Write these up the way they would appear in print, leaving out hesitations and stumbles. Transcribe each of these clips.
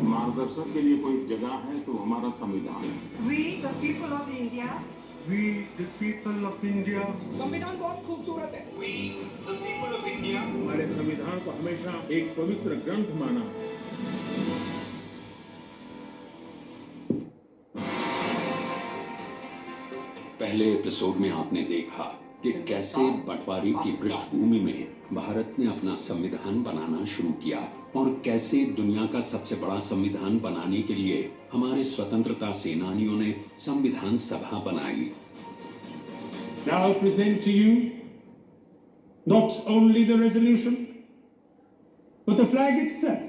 मार्गदर्शन के लिए कोई जगह है तो हमारा संविधान है। We the people of India. We the people of India. संविधान बहुत खूबसूरत है। We the people of India. हमारे संविधान को हमेशा एक पवित्र ग्रंथ माना। पहले एपिसोड में आपने देखा कि कैसे बंटवारे की पृष्ठभूमि में भारत ने अपना संविधान बनाना शुरू किया और कैसे दुनिया का सबसे बड़ा संविधान बनाने के लिए हमारे स्वतंत्रता सेनानियों ने संविधान सभा बनाई। Now I present to you not only the resolution but the flag itself.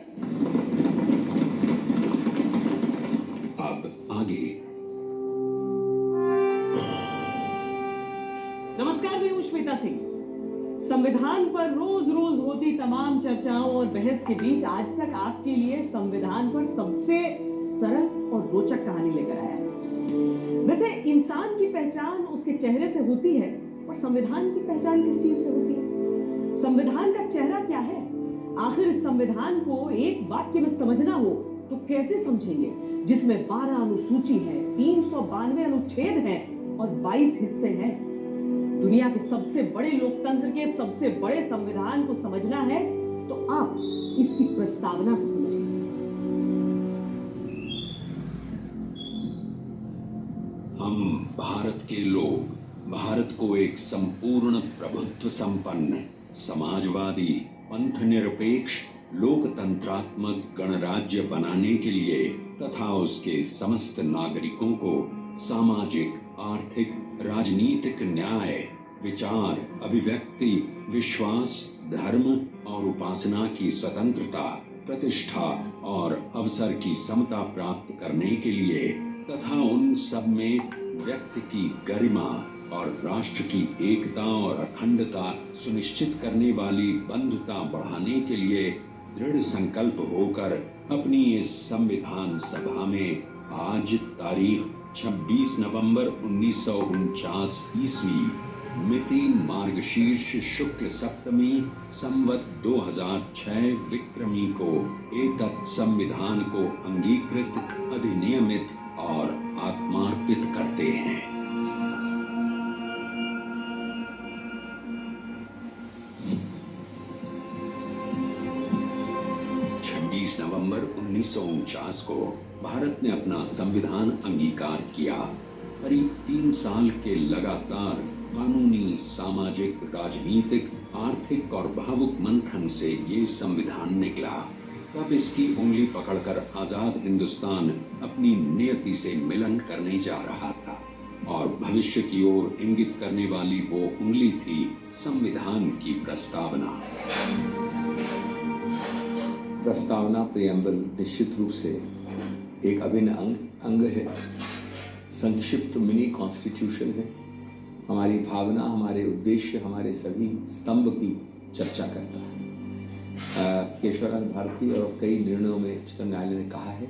अब आगे। नमस्कार, मैं हूं श्वेता सिंह। संविधान पर रोज रोज होती तमाम चर्चाओं और बहस के बीच आज तक आपके लिए संविधान पर सबसे सरल और रोचक कहानी लेकर आया है। वैसे इंसान की पहचान उसके चेहरे से होती है, और संविधान की पहचान किस चीज से होती है? संविधान का चेहरा क्या है? आखिर इस संविधान को एक वाक्य में समझना हो तो कैसे समझेंगे, जिसमें 12 अनुसूची है, 392 अनुच्छेद हैं और 22 हिस्से हैं। दुनिया के सबसे बड़े लोकतंत्र के सबसे बड़े संविधान को समझना है तो आप इसकी प्रस्तावना को समझिए। हम भारत के लोग भारत को एक संपूर्ण प्रभुत्व संपन्न समाजवादी पंथ निरपेक्ष लोकतंत्रात्मक गणराज्य बनाने के लिए तथा उसके समस्त नागरिकों को सामाजिक, आर्थिक, राजनीतिक न्याय, विचार, अभिव्यक्ति, विश्वास, धर्म और उपासना की स्वतंत्रता, प्रतिष्ठा और अवसर की समता प्राप्त करने के लिए तथा उन सब में व्यक्ति की गरिमा और राष्ट्र की एकता और अखंडता सुनिश्चित करने वाली बंधुता बढ़ाने के लिए दृढ़ संकल्प होकर अपनी इस संविधान सभा में आज तारीख 26 नवंबर 1949 ईस्वी मिति मार्गशीर्ष शुक्ल सप्तमी संवत 2006 विक्रमी को एतत् संविधान को अंगीकृत, अधिनियमित और आत्मार्पित करते हैं। नवंबर 1949 को भारत ने अपना संविधान अंगीकार किया। करीब 3 साल के लगातार कानूनी, सामाजिक, राजनीतिक, आर्थिक और भावुक मंथन से ये संविधान निकला। तब इसकी उंगली पकड़कर आजाद हिंदुस्तान अपनी नियति से मिलन करने जा रहा था और भविष्य की ओर इंगित करने वाली वो उंगली थी संविधान की प्रस्तावना। प्रस्तावना प्रियम्बल निश्चित रूप से एक अभिन्न अंग है, संक्षिप्त मिनी कॉन्स्टिट्यूशन है। हमारी भावना, हमारे उद्देश्य, हमारे सभी स्तंभ की चर्चा करता है। केशवराज भारती और कई निर्णयों में उच्चतम न्यायालय ने कहा है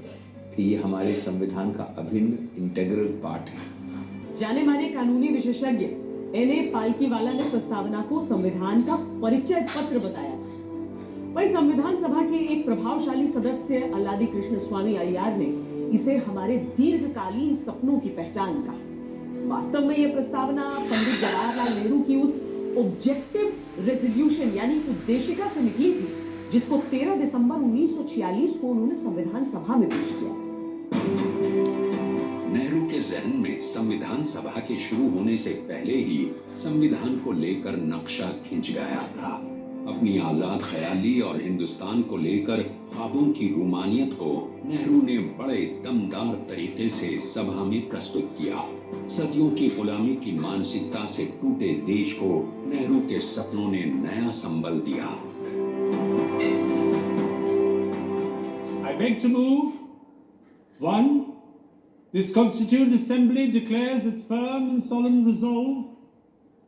कि ये हमारे संविधान का अभिन्न इंटेग्रल पार्ट है। जाने माने कानूनी विशेषज्ञ एन.ए. पालकीवाला ने प्रस्तावना को संविधान का परिचय पत्र बताया। वही संविधान सभा के एक प्रभावशाली सदस्य अल्लादी कृष्ण स्वामी अय्यर ने इसे हमारे दीर्घकालीन सपनों की पहचान कहा। वास्तव में यह प्रस्तावना पंडित जवाहरलाल नेहरू की उस ऑब्जेक्टिव रेजोल्यूशन यानी उद्देशिका से निकली थी, जिसको 13 दिसंबर 1946 को उन्होंने संविधान सभा में पेश किया। नेहरू के जहन में संविधान सभा के शुरू होने से पहले ही संविधान को लेकर नक्शा खिंच गया था। अपनी आजाद ख्याली और हिंदुस्तान को लेकर ख्वाबों की रूमानियत को नेहरू ने बड़े दमदार तरीके से सभा में प्रस्तुत किया। सदियों की गुलामी की मानसिकता से टूटे देश को नेहरू के सपनों ने नया संबल दिया। I beg to move. 1. This Constituent Assembly declares its firm and solemn resolve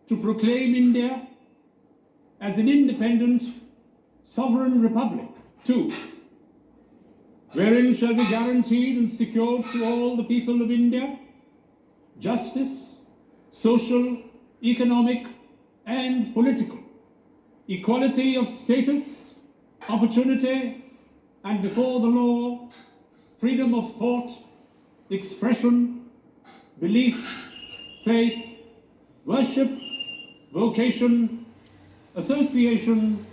to proclaim India as an independent, sovereign republic. 2. Wherein shall be guaranteed and secured to all the people of India justice, social, economic, and political, equality of status, opportunity, and before the law, freedom of thought, expression, belief, faith, worship, vocation, association,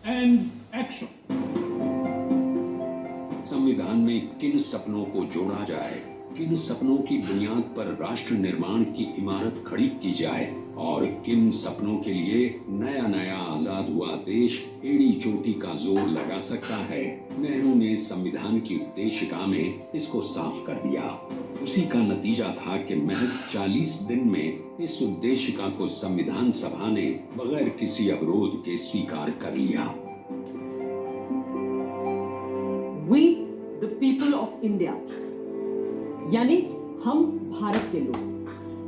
and action. संविधान में किन सपनों को जोड़ा जाए, किन सपनों की बुनियाद पर राष्ट्र निर्माण की इमारत खड़ी की जाए और किन सपनों के लिए नया नया आजाद हुआ देश एड़ी चोटी का जोर लगा सकता है, नेहरू ने संविधान की उद्देशिका में इसको साफ कर दिया। उसी का नतीजा था कि महज 40 दिन में इस उद्देशिका को संविधान सभा ने बगैर किसी अवरोध के स्वीकार कर लिया। We the people of India, यानी हम भारत के लोग,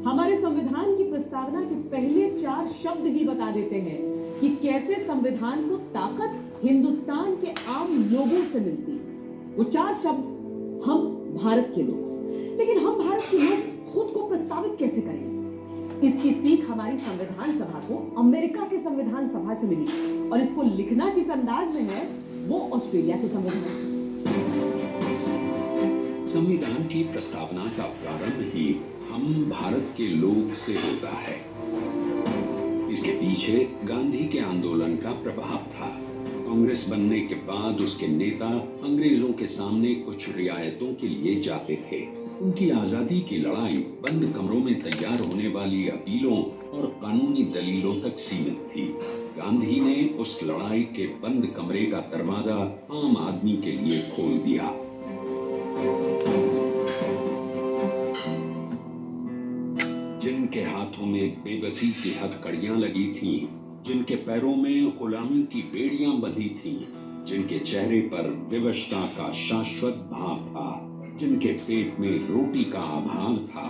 हमारे संविधान की प्रस्तावना के पहले 4 शब्द ही बता देते हैं कि कैसे संविधान को ताकत हिंदुस्तान के आम लोगों से मिलती है। वो 4 शब्द, हम भारत के लोग। लेकिन हम भारत के लोग खुद को प्रस्तावित कैसे करें? इसकी सीख हमारी संविधान सभा को अमेरिका के संविधान सभा से मिली और इसको लिखना किस अंदाज में है वो ऑस्ट्रेलिया के संविधान से। संविधान की प्रस्तावना का प्रारंभ ही हम भारत के लोग से होता है। इसके पीछे गांधी के आंदोलन का प्रभाव था। कांग्रेस बनने के बाद उसके नेता अंग्रेजों के सामने कुछ रियायतों के लिए जाते थे। उनकी आजादी की लड़ाई बंद कमरों में तैयार होने वाली अपीलों और कानूनी दलीलों तक सीमित थी। गांधी ने उस लड़ाई के बंद कमरे का दरवाजा आम आदमी के लिए खोल दिया। जिनके हाथों में बेबसी की हथकड़ियां लगी थीं, जिनके पैरों में गुलामी की बेड़ियां बंधी थीं, जिनके चेहरे पर विवशता का शाश्वत भाव था, जिनके पेट में रोटी का अभाव था,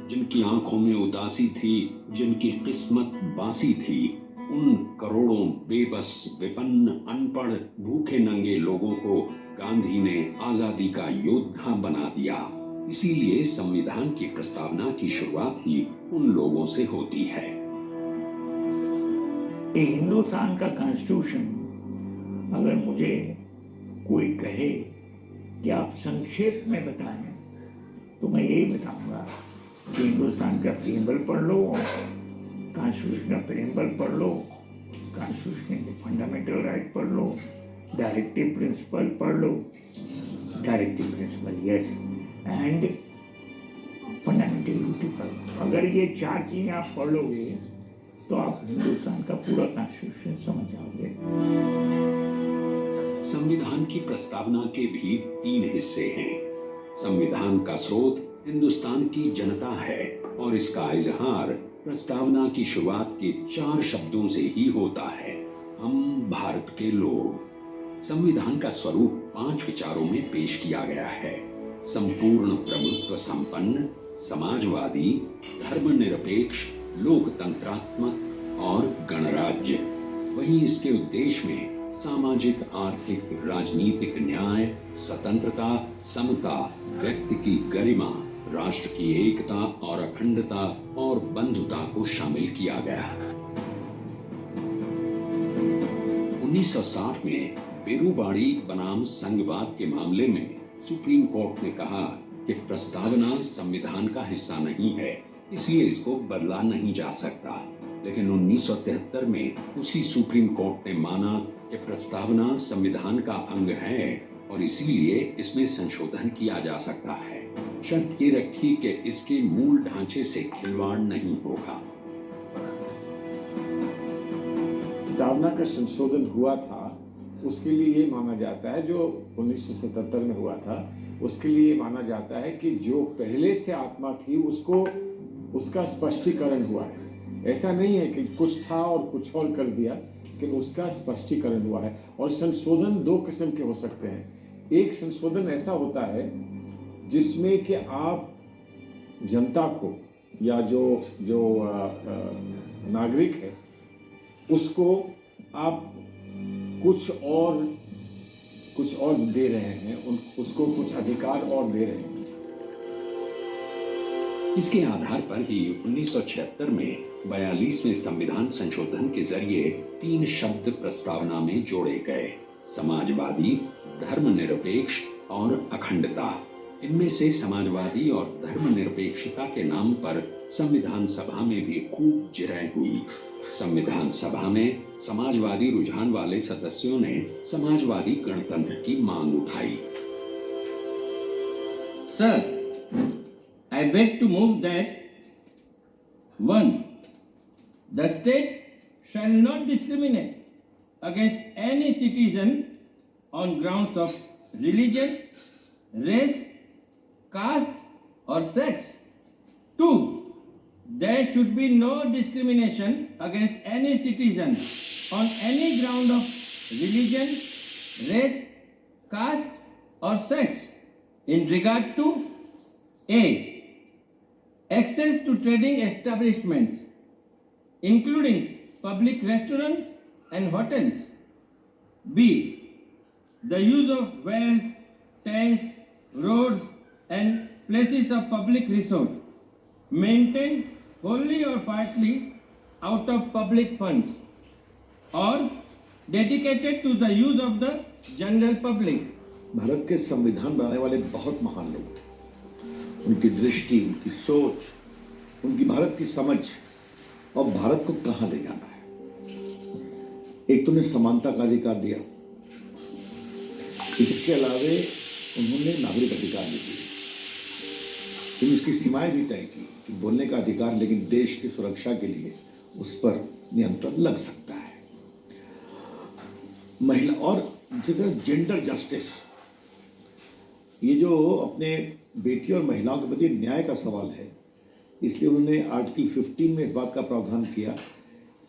जिनकी आंखों में उदासी थी, जिनकी किस्मत बासी थी, उन करोड़ों बेबस, विपन्न, अनपढ़, भूखे नंगे लोगों को गांधी ने आजादी का योद्धा बना दिया। इसीलिए संविधान की प्रस्तावना की शुरुआत ही उन लोगों से होती है। हिंदुस्तान का कॉन्स्टिट्यूशन अगर मुझे कोई कहे कि आप संक्षेप में बताएं तो मैं यही बताऊंगा कि हिंदुस्तान का प्रीएम्बल पढ़ लो, कॉन्स्टिट्यूशन का प्रीएम्बल पढ़ लो, कॉन्स्टिट्यूशन के फंडामेंटल राइट पढ़ लो, डायरेक्टिव प्रिंसिपल पढ़ लो, directive principle yes, and fundamental duty पढ़ लो। अगर ये 4 चीजें आप पढ़ लोगे तो आप हिंदुस्तान का पूरा कॉन्स्टिट्यूशन समझ जाओगे। संविधान की प्रस्तावना के भी 3 हिस्से हैं। संविधान का स्रोत हिंदुस्तान की जनता है और इसका इजहार प्रस्तावना की शुरुआत के 4 शब्दों से ही होता है, हम भारत के लोग। संविधान का स्वरूप 5 विचारों में पेश किया गया है। संपूर्ण प्रभुत्व संपन्न, समाजवादी, धर्मनिरपेक्ष, लोकतंत्रात्मक और गणराज्य। वहीं इसके उद्देश्य में सामाजिक, आर्थिक, राजनीतिक न्याय, स्वतंत्रता, समता, व्यक्ति की गरिमा, राष्ट्र की एकता और अखंडता और बंधुता को शामिल किया गया। 1960 में पेरूबाड़ी बनाम संघवाद के मामले में सुप्रीम कोर्ट ने कहा कि प्रस्तावना संविधान का हिस्सा नहीं है, इसलिए इसको बदला नहीं जा सकता। लेकिन 1973 में उसी सुप्रीम कोर्ट ने माना कि प्रस्तावना संविधान का अंग है और इसीलिए इसमें संशोधन किया जा सकता है। शर्त ये रखी कि इसके मूल ढांचे से खिलवाड़ नहीं होगा। प्रस्तावना का संशोधन हुआ था, उसके लिए ये माना जाता है, जो 1977 में हुआ था, उसके लिए माना जाता है कि जो पहले से आत्मा थी उसका स्पष्टीकरण हुआ है। ऐसा नहीं है कि कुछ था और कुछ और कर दिया, लेकिन उसका स्पष्टीकरण हुआ है। और संशोधन 2 किस्म के हो सकते हैं। एक संशोधन ऐसा होता है जिसमें कि आप जनता को या जो नागरिक है उसको आप कुछ और दे रहे हैं, उसको कुछ अधिकार और दे रहे हैं। इसके आधार पर ही 1976 में 42वें संविधान संशोधन के जरिए 3 शब्द प्रस्तावना में जोड़े गए, समाजवादी, धर्मनिरपेक्ष और अखंडता। इनमें से समाजवादी और धर्मनिरपेक्षता के नाम पर संविधान सभा में भी खूब जिरह हुई। संविधान सभा में समाजवादी रुझान वाले सदस्यों ने समाजवादी गणतंत्र की मांग उठाई। Sir, I beg to move that 1. The state shall not discriminate against any citizen on grounds of religion, race, caste or sex. 2. There should be no discrimination against any citizen on any ground of religion, race, caste or sex in regard to A. Access to trading establishments including public restaurants and hotels. B. The use of wells, tanks, roads and places of public resort maintained wholly or partly out of public funds or dedicated to the use of the general public. Bharat के संविधान बनाने वाले बहुत महान लोग थे। उनकी दृष्टि, उनकी सोच, उनकी भारत की समझ और भारत को कहां ले जाना है। एक तो उन्हें समानता का अधिकार दिया, इसके अलावे उन्होंने नागरिक अधिकार भी दिए। फिर उसकी सीमाएं भी तय की कि बोलने का अधिकार, लेकिन देश की सुरक्षा के लिए उस पर नियंत्रण लग सकता है। महिला और जगह जेंडर जस्टिस, ये जो अपने बेटी और महिलाओं के प्रति न्याय का सवाल है, इसलिए उन्होंने आर्टिकल 15 में इस बात का प्रावधान किया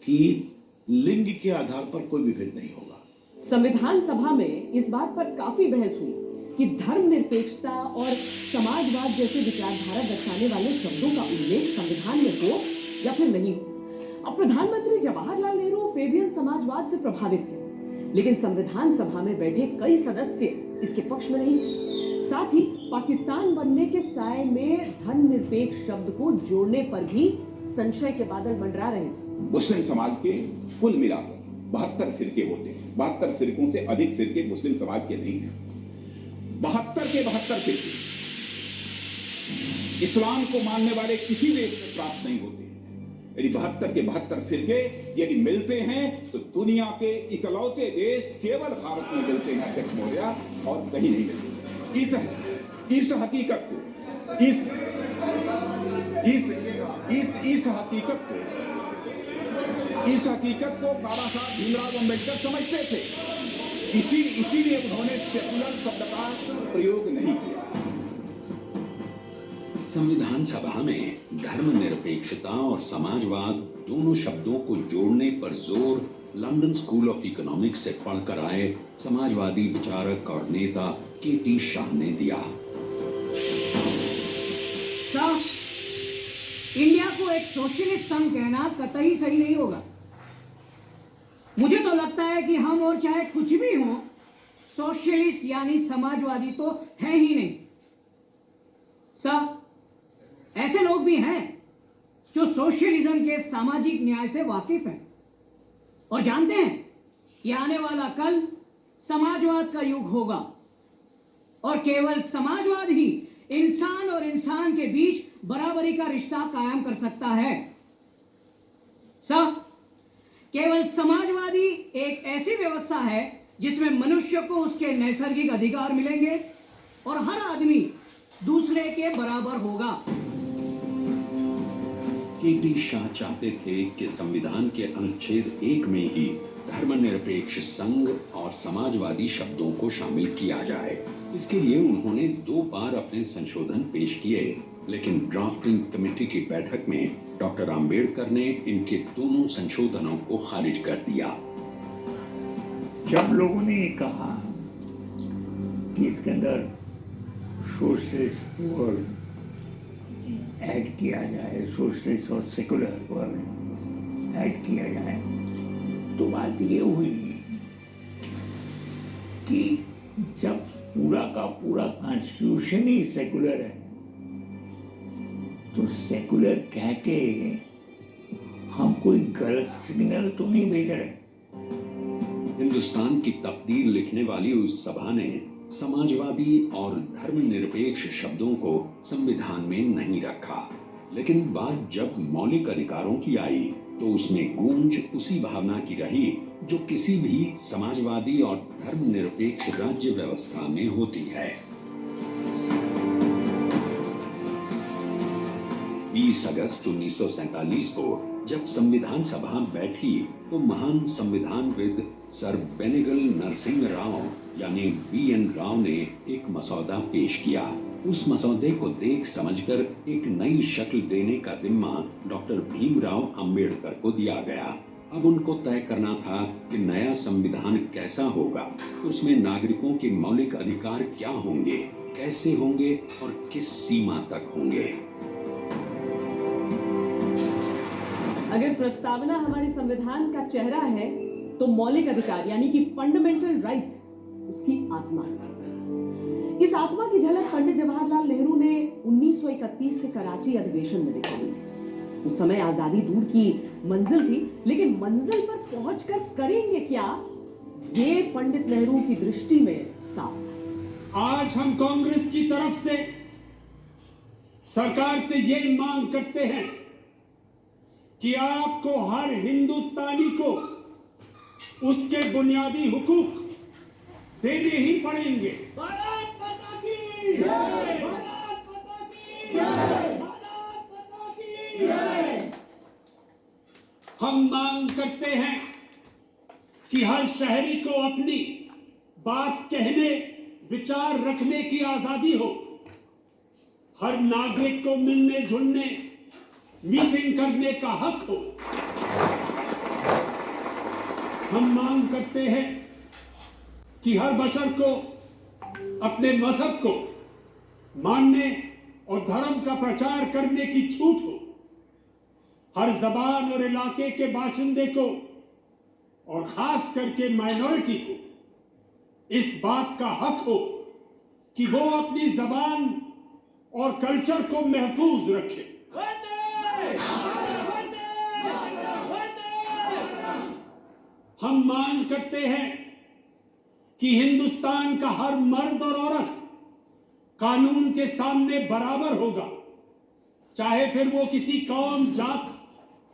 कि लिंग के आधार पर कोई विभेद नहीं होगा। संविधान सभा में इस बात पर काफी बहस हुई कि धर्मनिरपेक्षता और समाजवाद जैसे विचारधारा दर्शाने वाले शब्दों का उल्लेख संविधान में हो या फिर नहीं हो। अब प्रधानमंत्री जवाहरलाल नेहरू फेबियन समाजवाद से प्रभावित थे, लेकिन संविधान सभा में बैठे कई सदस्य इसके पक्ष में नहीं। साथ ही पाकिस्तान बनने के साए में धर्मनिरपेक्ष शब्द को जोड़ने पर भी संशय के बादल मंडरा रहे थे। मुस्लिम समाज के कुल मिलाकर 72 फिरके होते हैं। 72 फिरकों से अधिक फिरके मुस्लिम समाज के नहीं हैं। 72 के 72 फिरके इस्लाम को मानने वाले किसी देश में प्राप्त नहीं होते। यदि 72 के 72 फिरके यदि मिलते हैं तो दुनिया के इकलौते देश केवल भारत में मिलते हैं अध्यक्ष महोदया, और कहीं नहीं मिलते। इस हकीकत को इस हकीकत को बाबा साहब भीमराव अम्बेडकर समझते थे। इसीलिए उन्होंने सेकुलर शब्द का प्रयोग नहीं किया। संविधान सभा में धर्मनिरपेक्षता और समाजवाद दोनों शब्दों को जोड़ने पर जोर लंदन स्कूल ऑफ इकोनॉमिक्स से पढ़कर आए समाजवादी विचारक और नेता के.टी. शाह ने दिया। शाह, इंडिया को एक सोशलिस्ट संघ कहना कतई सही नहीं होगा। मुझे तो लगता है कि हम और चाहे कुछ भी हो, सोशलिस्ट यानी समाजवादी तो है ही नहीं। साहब, ऐसे लोग भी हैं जो सोशलिज्म के सामाजिक न्याय से वाकिफ हैं और जानते हैं कि आने वाला कल समाजवाद का युग होगा और केवल समाजवाद ही इंसान और इंसान के बीच बराबरी का रिश्ता कायम कर सकता है। साहब, केवल समाजवादी एक ऐसी व्यवस्था है जिसमें मनुष्य को उसके नैसर्गिक अधिकार मिलेंगे और हर आदमी दूसरे के बराबर होगा। के.टी. शाह चाहते थे कि संविधान के अनुच्छेद 1 में ही धर्मनिरपेक्ष संघ और समाजवादी शब्दों को शामिल किया जाए। इसके लिए उन्होंने 2 बार अपने संशोधन पेश किए, लेकिन ड्राफ्टिंग कमेटी की बैठक में डॉक्टर आम्बेडकर ने इनके दोनों संशोधनों को खारिज कर दिया। जब लोगों ने कहा कि इसके अंदर सोशलिस्ट वर्ड ऐड किया जाए, सोशलिस्ट और सेकुलर वर्ड ऐड किया जाए, तो बात ये हुई कि जब पूरा का पूरा कॉन्स्टिट्यूशन ही सेकुलर है, तो सेकुलर कह के हम कोई गलत सिग्नल तो नहीं भेज रहे। हिंदुस्तान की तकदीर लिखने वाली उस सभा ने समाजवादी और धर्मनिरपेक्ष शब्दों को संविधान में नहीं रखा, लेकिन बात जब मौलिक अधिकारों की आई तो उसमें गूंज उसी भावना की रही जो किसी भी समाजवादी और धर्मनिरपेक्ष राज्य व्यवस्था में होती है। 20 अगस्त 1947 को जब संविधान सभा बैठी तो महान संविधानविद सर बेनेगल नरसिंह राव यानी BN राव ने एक मसौदा पेश किया। उस मसौदे को देख समझकर एक नई शक्ल देने का जिम्मा डॉक्टर भीमराव अंबेडकर को दिया गया। अब उनको तय करना था कि नया संविधान कैसा होगा, उसमें नागरिकों के मौलिक अधिकार क्या होंगे, कैसे होंगे और किस सीमा तक होंगे। अगर प्रस्तावना हमारे संविधान का चेहरा है तो मौलिक अधिकार यानी कि फंडामेंटल राइट्स उसकी आत्मा है। इस आत्मा की झलक पंडित जवाहरलाल नेहरू ने 1931 के कराची अधिवेशन में दिखाई। उस समय आजादी दूर की मंजिल थी, लेकिन मंजिल पर पहुंचकर करेंगे क्या, ये पंडित नेहरू की दृष्टि में साफ था। आज हम कांग्रेस की तरफ से सरकार से ये मांग करते हैं कि आपको हर हिंदुस्तानी को उसके बुनियादी हुकूक देने ही पड़ेंगे। भारत माता की जय, भारत माता की जय, भारत माता की जय। हम मांग करते हैं कि हर शहरी को अपनी बात कहने, विचार रखने की आजादी हो। हर नागरिक को मिलने जुलने, मीटिंग करने का हक हो। हम मांग करते हैं कि हर बशर को अपने मजहब को मानने और धर्म का प्रचार करने की छूट हो। हर जबान और इलाके के बाशिंदे को और खास करके माइनॉरिटी को इस बात का हक हो कि वो अपनी जबान और कल्चर को महफूज रखे। हम मांग करते हैं कि हिंदुस्तान का हर मर्द और औरत कानून के सामने बराबर होगा, चाहे फिर वो किसी कौम, जात,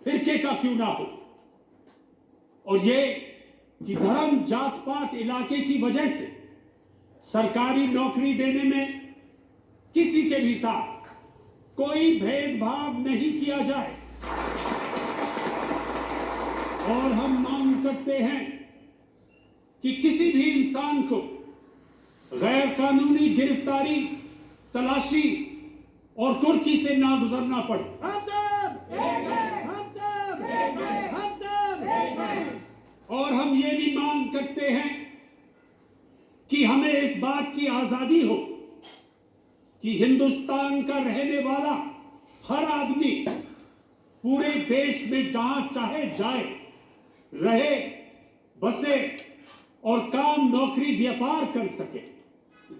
फिरके का क्यों ना हो। और ये कि धर्म, जात पात, इलाके की वजह से सरकारी नौकरी देने में किसी के भी साथ कोई भेदभाव नहीं किया जाए। और हम मांग करते हैं कि किसी भी इंसान को गैर कानूनी गिरफ्तारी, तलाशी और कुर्की से ना गुजरना पड़े। हम सब एक हैं, हम सब एक हैं, हम सब एक हैं। और हम ये भी मांग करते हैं कि हमें इस बात की आजादी हो कि हिंदुस्तान का रहने वाला हर आदमी पूरे देश में जहां चाहे जाए, रहे, बसे और काम, नौकरी, व्यापार कर सके।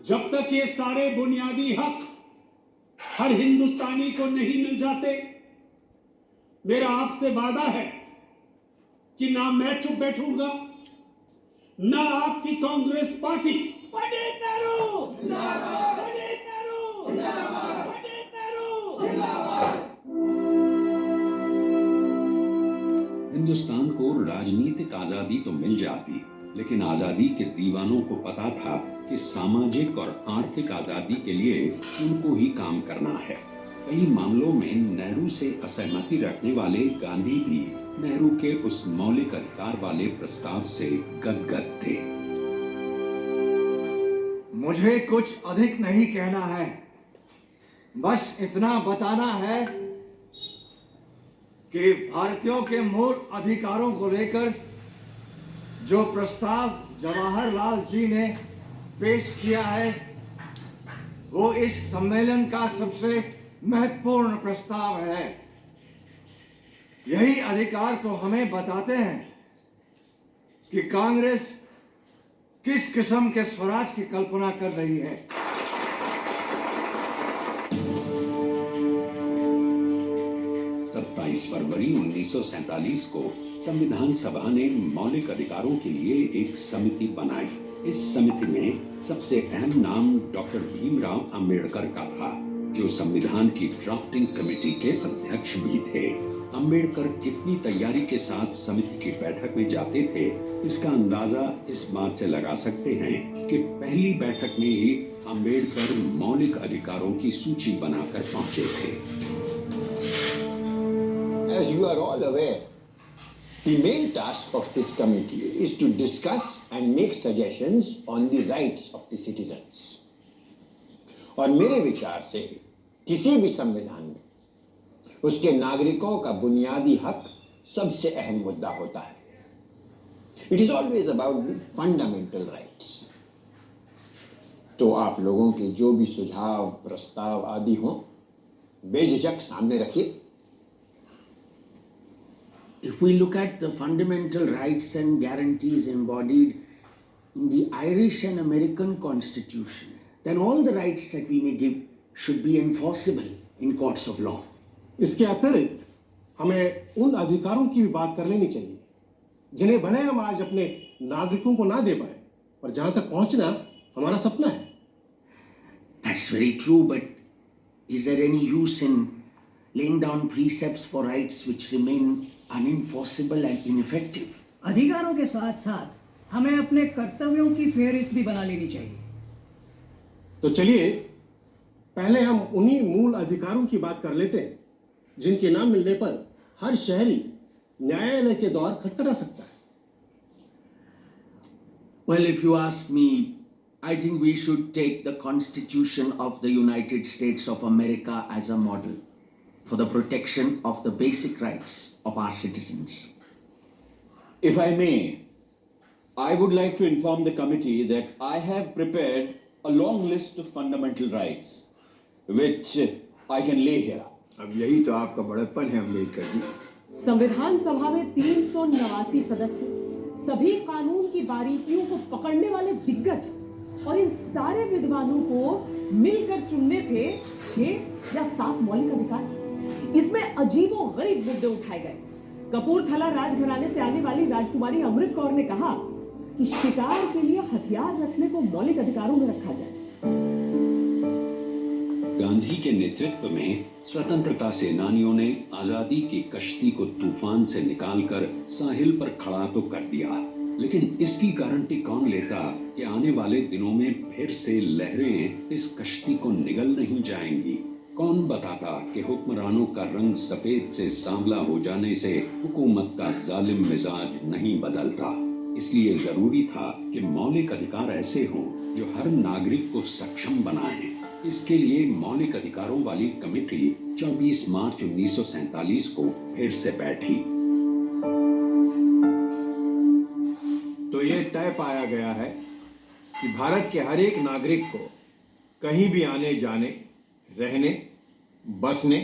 जब तक ये सारे बुनियादी हक हर हिंदुस्तानी को नहीं मिल जाते, मेरा आपसे वादा है कि ना मैं चुप बैठूंगा, ना आपकी कांग्रेस पार्टी। पंडित नेहरू जिंदाबाद, पंडित नेहरू जिंदाबाद, पंडित नेहरू जिंदाबाद। हिंदुस्तान को राजनीतिक आजादी तो मिल जाती, लेकिन आजादी के दीवानों को पता था कि सामाजिक और आर्थिक आजादी के लिए उनको ही काम करना है। कई मामलों में नेहरू से असहमति रखने वाले गांधी भी नेहरू के उस मौलिक अधिकार वाले प्रस्ताव से गदगद थे। मुझे कुछ अधिक नहीं कहना है, बस इतना बताना है कि भारतीयों के मूल अधिकारों को लेकर जो प्रस्ताव जवाहरलाल जी ने पेश किया है, वो इस सम्मेलन का सबसे महत्वपूर्ण प्रस्ताव है। यही अधिकार तो हमें बताते हैं कि कांग्रेस किस किस्म के स्वराज की कल्पना कर रही है। 27 22 फरवरी 1947 को संविधान सभा ने मौलिक अधिकारों के लिए एक समिति बनाई। इस समिति में सबसे अहम नाम डॉक्टर भीमराव अंबेडकर का था, जो संविधान की ड्राफ्टिंग कमेटी के अध्यक्ष भी थे। अंबेडकर कितनी तैयारी के साथ समिति की बैठक में जाते थे, इसका अंदाजा इस बात से लगा सकते हैं कि पहली बैठक में ही अंबेडकर मौलिक अधिकारों की सूची बनाकर पहुंचे थे। As you are all aware, the main task of this committee is to discuss and make suggestions on the rights of the citizens. और मेरे विचार से किसी भी संविधान में उसके नागरिकों का बुनियादी हक सबसे अहम मुद्दा होता है। It is always about the fundamental rights. तो आप लोगों के जो भी सुझाव, प्रस्ताव आदि हों, बेझिझक सामने रखिए। If we look at the fundamental rights and guarantees embodied in the Irish and American Constitution, then all the rights that we may give should be enforceable in courts of law. इसके अतिरिक्त हमें उन अधिकारों की भी बात कर लेनी चाहिए जिन्हें भले हम आज अपने नागरिकों को ना दे पाए, पर जहां तक पहुंचना हमारा सपना है। That's very true, but is there any use in laying down precepts for rights which remain unenforceable and ineffective? अधिकारों के साथ साथ हमें अपने कर्तव्यों की फेहरिस्त भी बना लेनी चाहिए। तो चलिए पहले हम उन्हीं मूल अधिकारों की बात कर लेते हैं जिनके नाम मिलने पर हर शहरी न्यायालय के द्वार खटखटा सकता है। Well, if you ask me, I think we should take the Constitution of the United States of America as a model for the protection of the basic rights of our citizens. If I may, I would like to inform the committee that I have prepared a long list of fundamental rights, which I can lay here. अब यही तो आपका बड़प्पन है अम्बेडकर जी। संविधान सभा में 389 सदस्य, सभी कानून की बारीकियों को पकड़ने वाले दिग्गज और इन सारे विद्वानों को मिलकर चुनने थे 6 या 7 मौलिक अधिकार। इसमें अजीबोगरीब मुद्दे उठाए गए। कपूरथला राजघराने से आने वाली राजकुमारी अमृत कौर ने कहा कि शिकार के लिए हथियार रखने को मौलिक अधिकारों में रखा जाए। गांधी के नेतृत्व में स्वतंत्रता सेनानियों ने आजादी की कश्ती को तूफान से निकालकर साहिल पर खड़ा तो कर दिया, लेकिन इसकी गारंटी कौन लेता कि आने वाले दिनों में फिर से लहरें इस कश्ती को निगल नहीं जाएंगी? कौन बताता कि हुक्मरानों का रंग सफेद से सांवला हो जाने से हुकूमत का जालिम मिजाज नहीं बदलता। इसलिए जरूरी था कि मौलिक अधिकार ऐसे हों जो हर नागरिक को सक्षम बनाएं। इसके लिए मौलिक अधिकारों वाली कमेटी 24 मार्च 1947 को फिर से बैठी। तो ये तय पाया गया है कि भारत के हर एक नागरिक को कहीं भी आने जाने, रहने, बसने,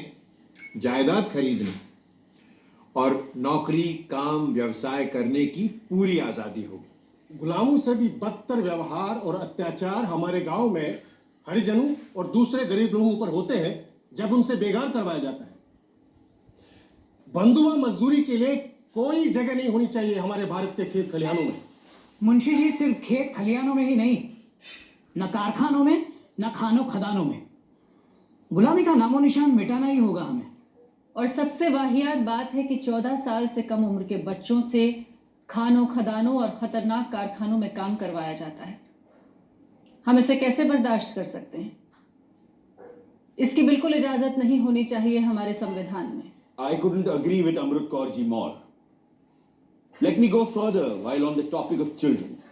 जायदाद खरीदने और नौकरी, काम, व्यवसाय करने की पूरी आजादी होगी। गुलामों से भी बदतर व्यवहार और अत्याचार हमारे गांव में हरिजनों और दूसरे गरीब लोगों पर होते हैं जब उनसे बेगार करवाया जाता है। बंधुआ मजदूरी के लिए कोई जगह नहीं होनी चाहिए हमारे भारत के खेत खलिहानों में। मुंशी जी, सिर्फ खेत खलिहानों में ही नहीं, न कारखानों में, न खानों खदानों में। गुलामी का नामो निशान मिटाना ही होगा हमें। और सबसे वाहियात बात है कि 14 साल से कम उम्र के बच्चों से खानों खदानों और खतरनाक कारखानों में काम करवाया जाता है। हम इसे कैसे बर्दाश्त कर सकते हैं? इसकी बिल्कुल इजाजत नहीं होनी चाहिए हमारे संविधान में। I couldn't agree with Amrit Kaur ji more. Let me go further while on the topic of children.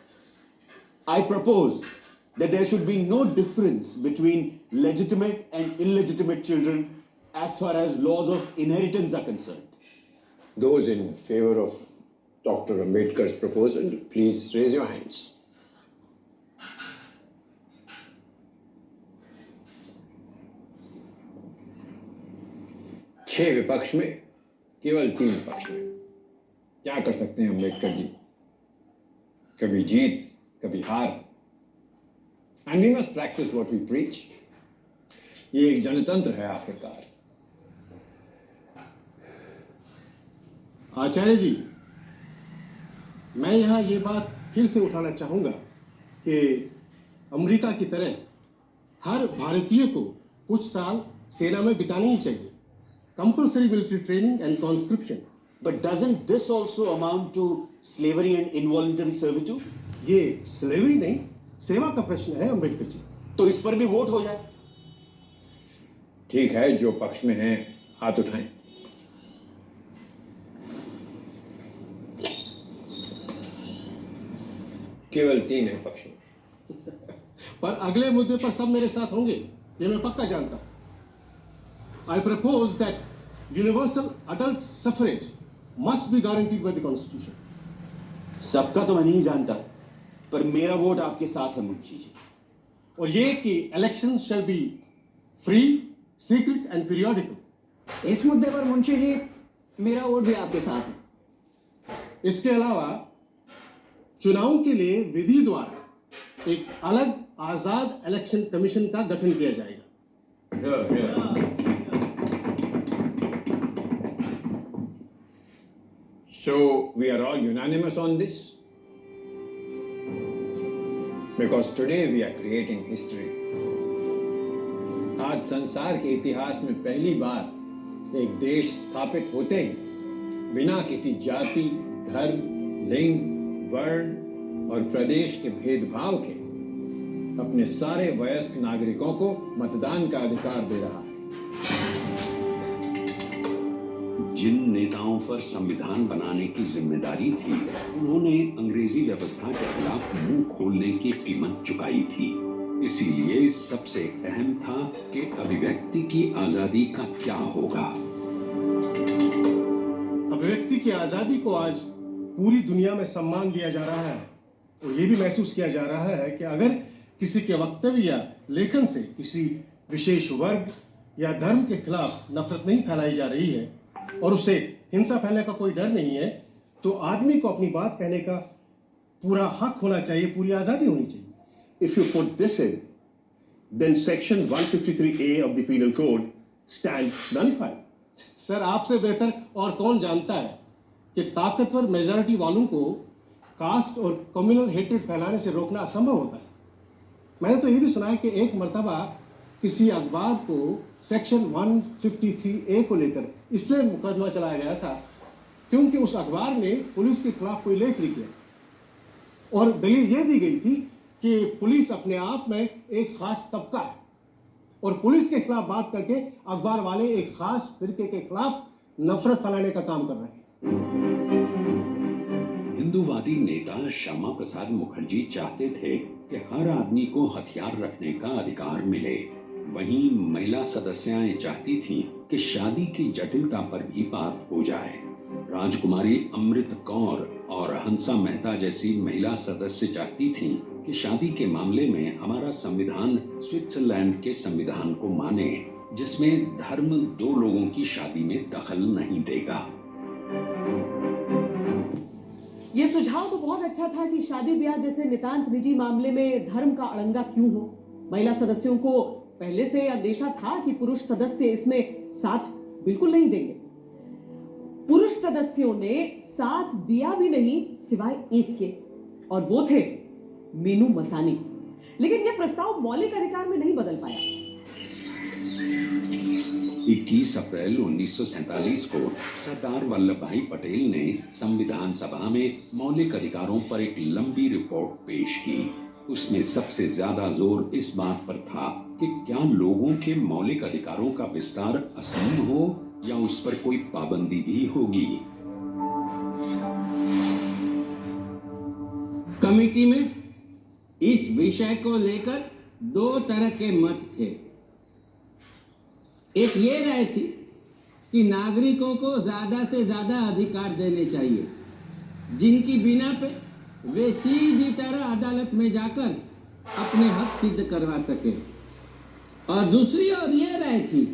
I propose that there should be no difference between legitimate and illegitimate children as far as laws of inheritance are concerned. Those in favor of Dr. Ambedkar's proposal, please raise your hands. छह विपक्ष में, केवल 3 विपक्ष में। क्या कर सकते हैं अम्बेडकर जी? कभी जीत, कभी हार। And we must practice what we preach. ये एक जनतंत्र है आखिरकार। आचार्य जी, मैं यहाँ ये बात फिर से उठाना चाहूँगा कि अमेरिका की तरह हर भारतीय को कुछ साल सेना में बितानी ही चाहिए. Compulsory military training and conscription. But doesn't this also amount to slavery and involuntary servitude? ये स्लेवरी नहीं, सेवा का प्रश्न है अम्बेडकर जी. तो इस पर भी वोट हो जाए. ठीक है, जो पक्ष में हैं हाथ उठाएं. केवल 3 है पक्ष में. पर अगले मुद्दे पर सब मेरे साथ होंगे, ये मैं पक्का जानता हूं. I propose that universal adult suffrage must be guaranteed by the Constitution. सबका तो मैं नहीं जानता, पर मेरा वोट आपके साथ है मुंशी जी. और ये कि elections shall be free, secret and periodical. इस मुद्दे पर मुंशी जी मेरा वोट भी आपके साथ है. इसके अलावा चुनाव के लिए विधि द्वारा एक अलग आजाद इलेक्शन कमीशन का गठन किया जाएगा. So we are all unanimous on this? Because today we are creating history. आज संसार के इतिहास में पहली बार एक देश स्थापित होते ही बिना किसी जाति, धर्म, लिंग, वर्ण और प्रदेश के भेदभाव के अपने सारे वयस्क नागरिकों को मतदान का अधिकार दे रहा है. जिन नेताओं पर संविधान बनाने की जिम्मेदारी थी, उन्होंने अंग्रेजी व्यवस्था के खिलाफ मुंह खोलने की कीमत चुकाई थी. इसीलिए सबसे अहम था कि अभिव्यक्ति की आजादी का क्या होगा. अभिव्यक्ति की आजादी को आज पूरी दुनिया में सम्मान दिया जा रहा है और ये भी महसूस किया जा रहा है कि अगर किसी के वक्तव्य या लेखन से किसी विशेष वर्ग या धर्म के खिलाफ नफरत नहीं फैलाई जा रही है और उसे हिंसा फैलने का कोई डर नहीं है, तो आदमी को अपनी बात कहने का पूरा हक होना चाहिए, पूरी आजादी होनी चाहिए. If you put this in, then section 153A of the penal code stands nullified. Sir, आपसे बेहतर और कौन जानता है कि ताकतवर मेजॉरिटी वालों को कास्ट और कम्युनल हेट्रेड फैलाने से रोकना असंभव होता है. मैंने तो ये भी सुना है कि एक मर्तबा किसी अखबार को सेक्शन 153A को लेकर इसलिए मुकदमा चलाया गया था क्योंकि उस अखबार ने पुलिस के खिलाफ कोई लेख लिख दिया और दलील ये दी गई थी कि पुलिस अपने आप में एक खास तबका है और पुलिस के खिलाफ बात करके अखबार वाले एक खास फिरके के खिलाफ नफरत फैलाने का काम कर रहे हैं. हिंदूवादी नेता श्यामा प्रसाद मुखर्जी चाहते थे कि हर आदमी को हथियार रखने का अधिकार मिले. वहीं महिला सदस्याएं चाहती थीं कि शादी की जटिलता पर भी बात हो जाए. राजकुमारी अमृत कौर और हंसा मेहता जैसी महिला सदस्य चाहती थीं कि शादी के मामले में हमारा संविधान स्विट्जरलैंड के संविधान को माने, जिसमें धर्म 2 लोगों की शादी में दखल नहीं देगा. ये सुझाव तो बहुत अच्छा था कि शादी ब्याह जैसे नितांत निजी मामले में धर्म का अड़ंगा क्यों हो. महिला सदस्यों को पहले से अंदेशा था कि पुरुष सदस्य इसमें साथ बिल्कुल नहीं देंगे. पुरुष सदस्यों ने साथ दिया भी नहीं सिवाय एक के, और वो थे मीनू मसानी. लेकिन यह प्रस्ताव मौलिक अधिकार में नहीं बदल पाया. 21 अप्रैल 1947 को सरदार वल्लभ भाई पटेल ने संविधान सभा में मौलिक अधिकारों पर एक लंबी रिपोर्ट पेश की. उसमें सबसे ज्यादा जोर इस बात पर था कि क्या लोगों के मौलिक अधिकारों का विस्तार असीम हो या उस पर कोई पाबंदी भी होगी. कमेटी में इस विषय को लेकर 2 तरह के मत थे. एक ये राय थी कि नागरिकों को ज्यादा से ज्यादा अधिकार देने चाहिए, जिनकी बिना पे वे सीधी तरह अदालत में जाकर अपने हक सिद्ध करवा सके. और दूसरी ओर ये राय थी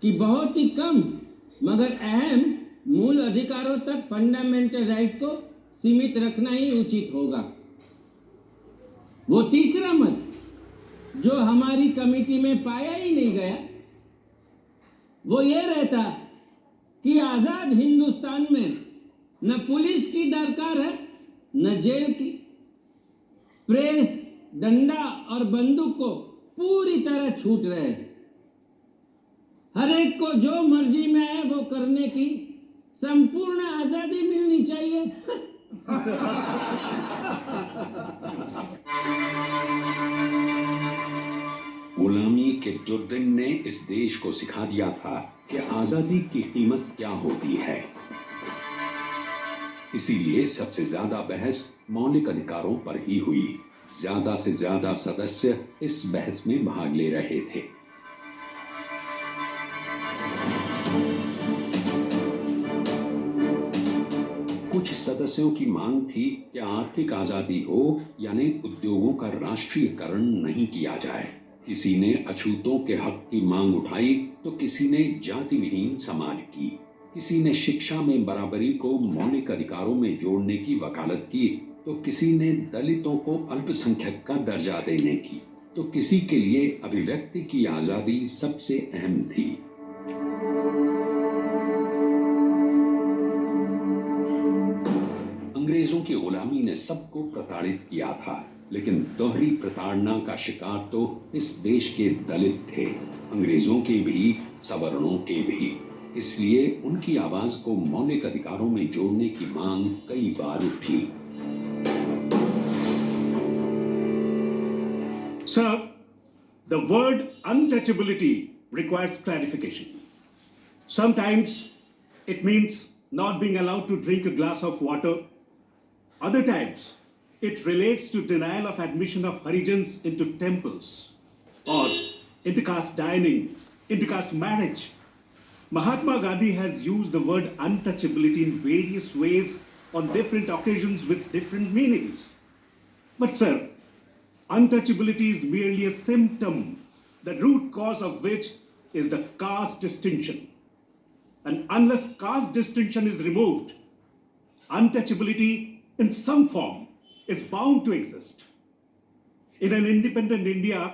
कि बहुत ही कम मगर अहम मूल अधिकारों तक फंडामेंटल राइट्स को सीमित रखना ही उचित होगा. वो तीसरा मत जो हमारी कमेटी में पाया ही नहीं गया, वो ये रहता कि आजाद हिंदुस्तान में न पुलिस की दरकार है न जेल की। प्रेस डंडा और बंदूक को पूरी तरह छूट रहे हैं। हर एक को जो मर्जी में है वो करने की संपूर्ण आजादी मिलनी चाहिए। गुलामी के दुर्दिन ने इस देश को सिखा दिया था कि आजादी की कीमत क्या होती है। इसीलिए सबसे ज्यादा बहस मौलिक अधिकारों पर ही हुई। ज्यादा से ज्यादा सदस्य इस बहस में भाग ले रहे थे। कुछ सदस्यों की मांग थी कि आर्थिक आजादी हो, यानी उद्योगों का राष्ट्रीयकरण नहीं किया जाए। किसी ने अछूतों के हक की मांग उठाई तो किसी ने जाति विहीन समाज की। किसी ने शिक्षा में बराबरी को मौलिक अधिकारों में जोड़ने की वकालत की तो किसी ने दलितों को अल्पसंख्यक का दर्जा देने की, तो किसी के लिए अभिव्यक्ति की आजादी सबसे अहम थी। अंग्रेजों की गुलामी ने सबको प्रताड़ित किया था, लेकिन दोहरी प्रताड़ना का शिकार तो इस देश के दलित थे, अंग्रेजों के भी सवर्णों के भी। इसलिए उनकी आवाज को मौलिक अधिकारों में जोड़ने की मांग कई बार उठी। Sir, the word untouchability requires clarification. Sometimes it means not being allowed to drink a glass of water. Other times it relates to denial of admission of Harijans into temples or intercaste dining, intercaste marriage. Mahatma Gandhi has used the word untouchability in various ways on different occasions with different meanings. But sir, untouchability is merely a symptom, the root cause of which is the caste distinction. And unless caste distinction is removed, untouchability in some form is bound to exist. In an independent India,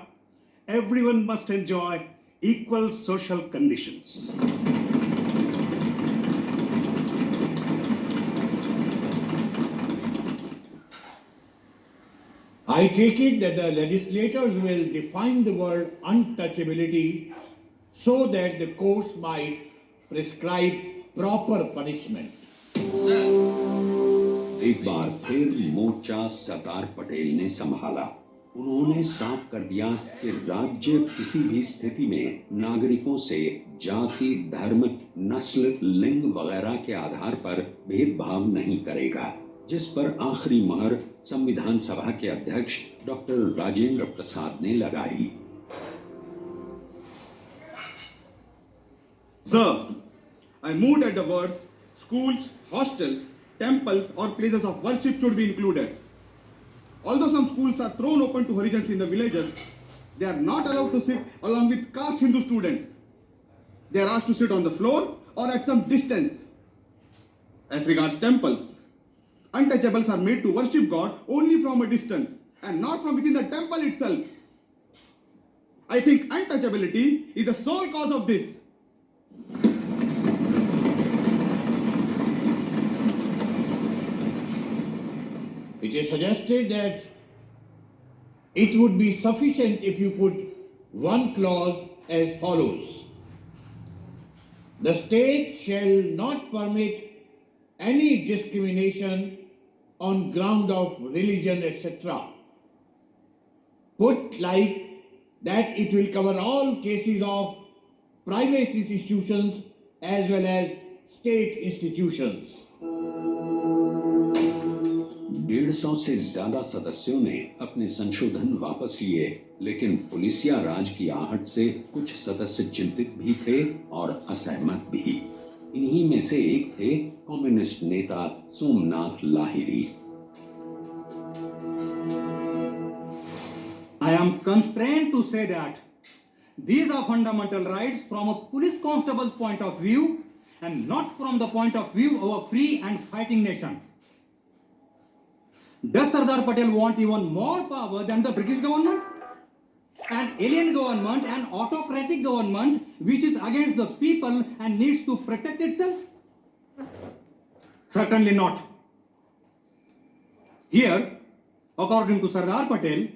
everyone must enjoy equal social conditions. I take it that the legislators will define the word untouchability so that the courts might prescribe proper punishment. एक बार फिर मोर्चा सरदार पटेल ने संभाला। उन्होंने साफ कर दिया कि राज्य किसी भी स्थिति में नागरिकों से जाति, धर्म, नस्ल, लिंग वगैरह के आधार पर भेदभाव नहीं करेगा, जिस पर आखिरी मोहर संविधान सभा के अध्यक्ष डॉक्टर राजेंद्र प्रसाद ने लगाई। Sir, I moved at the words schools, hostels, temples or places of worship should be included. Although some schools are thrown open to Harijans in the villages, they are not allowed to sit along with caste Hindu students. They are asked to sit on the floor or at some distance. As regards temples, untouchables are made to worship God only from a distance and not from within the temple itself. I think untouchability is the sole cause of this. It is suggested that it would be sufficient if you put one clause as follows. The state shall not permit any discrimination on ground of religion, etc. Put like that it will cover all cases of private institutions as well as state institutions. 150 से ज्यादा सदस्यों ने अपने संशोधन वापस लिए, लेकिन पुलिसिया राज की आहट से कुछ सदस्य चिंतित भी थे और असहमत भी। इन्हीं में से एक थे कम्युनिस्ट नेता Somnath Lahiri. I am constrained to say that these are fundamental rights from a police constable's point of view and not from the point of view of a free and fighting nation. Does Sardar Patel want even more power than the British government? An alien government, an autocratic government which is against the people and needs to protect itself? Certainly not. Here, according to Sardar Patel,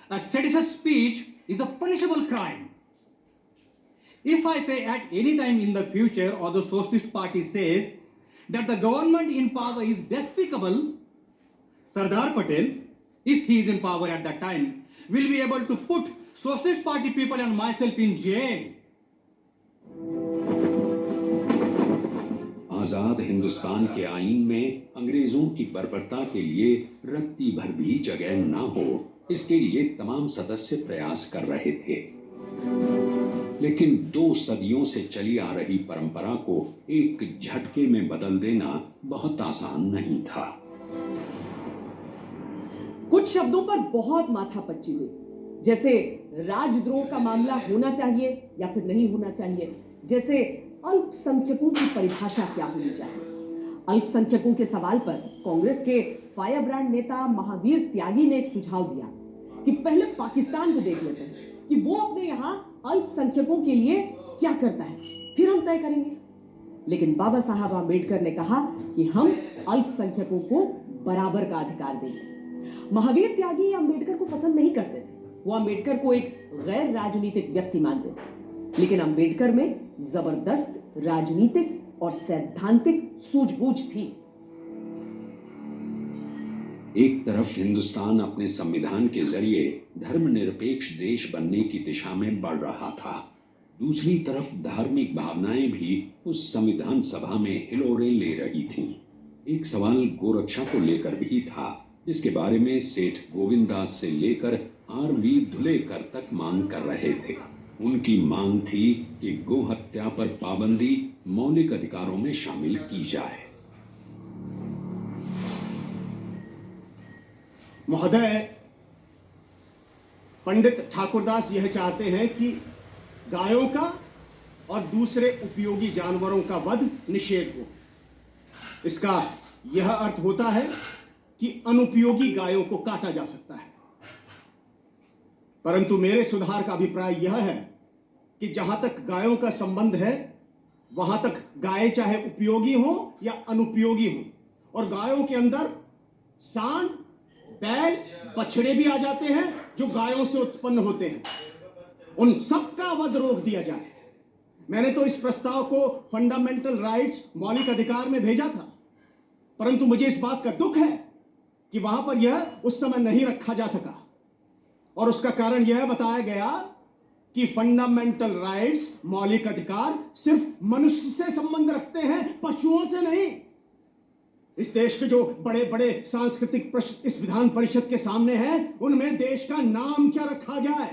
a seditious speech is a punishable crime. If I say at any time in the future or the Socialist Party says that the government in power is despicable, Sardar Patel, if he is in power at that time, will be able to put Socialist Party people and myself in jail. आजाद हिंदुस्तान के आईन में अंग्रेजों की बर्बरता के लिए रत्ती भर भी जगह ना हो, इसके लिए तमाम सदस्य प्रयास कर रहे थे। लेकिन 2 सदियों से चली आ रही परंपरा को एक झटके में बदल देना बहुत आसान नहीं था। कुछ शब्दों पर बहुत माथापच्ची हुई, जैसे राजद्रोह का मामला होना चाहिए या फिर नहीं होना चाहिए, जैसे अल्पसंख्यकों की परिभाषा क्या होनी चाहिए। अल्पसंख्यकों के सवाल पर कांग्रेस के फायरब्रांड नेता महावीर त्यागी ने एक सुझाव दिया कि पहले पाकिस्तान को देख लेते हैं कि वो अपने यहाँ अल्पसंख्यकों के लिए क्या करता है, फिर हम तय करेंगे। लेकिन बाबा साहब आम्बेडकर ने कहा कि हम अल्पसंख्यकों को बराबर का अधिकार देंगे। महावीर त्यागी आम्बेडकर को पसंद नहीं करते थे, वो आम्बेडकर को एक गैर राजनीतिक व्यक्ति मानते थे, लेकिन आम्बेडकर में जबरदस्त राजनीतिक और सैद्धांतिक सूझबूझ थी। एक तरफ हिंदुस्तान अपने संविधान के जरिए धर्मनिरपेक्ष देश बनने की दिशा में बढ़ रहा था, दूसरी तरफ धार्मिक भावनाएं भी उस संविधान सभा में हिलोरे ले रही थीं। एक सवाल गोरक्षा को लेकर भी था, जिसके बारे में सेठ गोविंददास से लेकर आर.वी. धुलेकर तक मांग कर रहे थे। उनकी मांग थी कि गो हत्या पर पाबंदी मौलिक अधिकारों में शामिल की जाए। महोदय, पंडित ठाकुरदास यह चाहते हैं कि गायों का और दूसरे उपयोगी जानवरों का वध निषेध हो। इसका यह अर्थ होता है कि अनुपयोगी गायों को काटा जा सकता है। परंतु मेरे सुधार का अभिप्राय यह है कि जहां तक गायों का संबंध है, वहां तक गाय चाहे उपयोगी हो या अनुपयोगी हो, और गायों के अंदर सांड, बैल, बछड़े भी आ जाते हैं जो गायों से उत्पन्न होते हैं, उन सब का वध रोक दिया जाए। मैंने तो इस प्रस्ताव को फंडामेंटल राइट्स, मौलिक अधिकार में भेजा था, परंतु मुझे इस बात का दुख है कि वहां पर यह उस समय नहीं रखा जा सका, और उसका कारण यह बताया गया कि फंडामेंटल राइट्स, मौलिक अधिकार, सिर्फ मनुष्य से संबंध रखते हैं, पशुओं से नहीं। इस देश के जो बड़े बड़े सांस्कृतिक प्रश्न इस विधान परिषद के सामने हैं, उनमें देश का नाम क्या रखा जाए,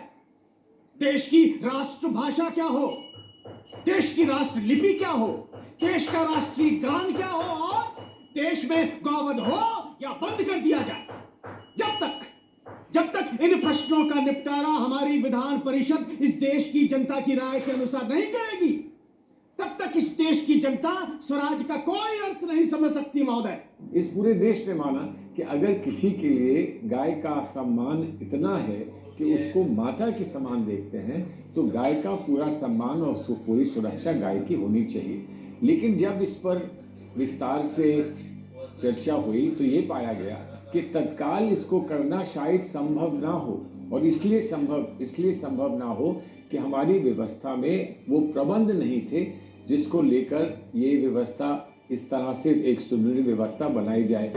देश की राष्ट्रभाषा क्या हो, देश की राष्ट्र लिपि क्या हो, देश का राष्ट्रीय गान क्या हो, और देश में गौवध हो या बंद कर दिया जाए। जब तक इन प्रश्नों का निपटारा हमारी विधान परिषद इस देश की जनता की राय के अनुसार नहीं करेगी, तब तक इस देश की जनता स्वराज का कोई अर्थ नहीं समझ सकती। महोदय, इस पूरे देश ने माना कि अगर किसी के लिए गाय का सम्मान इतना है कि उसको माता के समान देखते हैं, तो गाय का पूरा सम्मान और उसको पूरी सुरक्षा गाय की होनी चाहिए। लेकिन जब इस पर विस्तार से चर्चा हुई तो ये पाया गया कि तत्काल इसको करना शायद संभव ना हो, और इसलिए संभव ना हो कि हमारी व्यवस्था में वो प्रबंध नहीं थे जिसको लेकर ये व्यवस्था इस तरह से एक सुदृढ़ व्यवस्था बनाई जाए।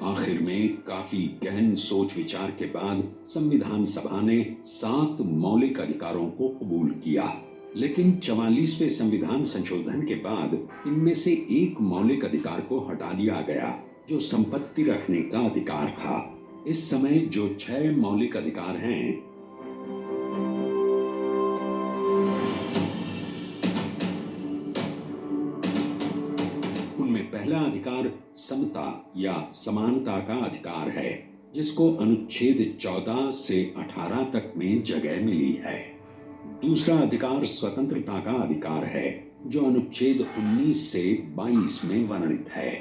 आखिर में काफी गहन सोच विचार के बाद संविधान सभा ने 7 मौलिक अधिकारों को कबूल किया, लेकिन 44वें संविधान संशोधन के बाद इनमें से एक मौलिक अधिकार को हटा दिया गया, जो संपत्ति रखने का अधिकार था। इस समय जो 6 मौलिक अधिकार हैं, उनमें पहला अधिकार समता या समानता का अधिकार है, जिसको अनुच्छेद 14 से 18 तक में जगह मिली है। दूसरा अधिकार स्वतंत्रता का अधिकार है, जो अनुच्छेद 19 से 22 में वर्णित है।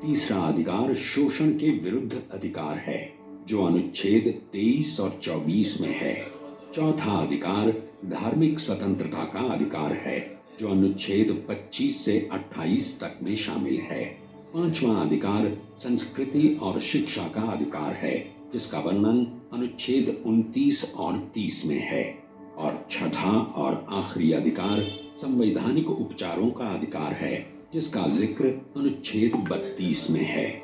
तीसरा अधिकार शोषण के विरुद्ध अधिकार है, जो अनुच्छेद 23 और 24 में है। चौथा अधिकार धार्मिक स्वतंत्रता का अधिकार है, जो अनुच्छेद 25 से 28 तक में शामिल है। 5वां अधिकार संस्कृति और शिक्षा का अधिकार है, जिसका वर्णन अनुच्छेद 29 और 30 में है। और 6वां और आखिरी अधिकार संवैधानिक उपचारों का अधिकार है, जिसका जिक्र अनुच्छेद 32 में है।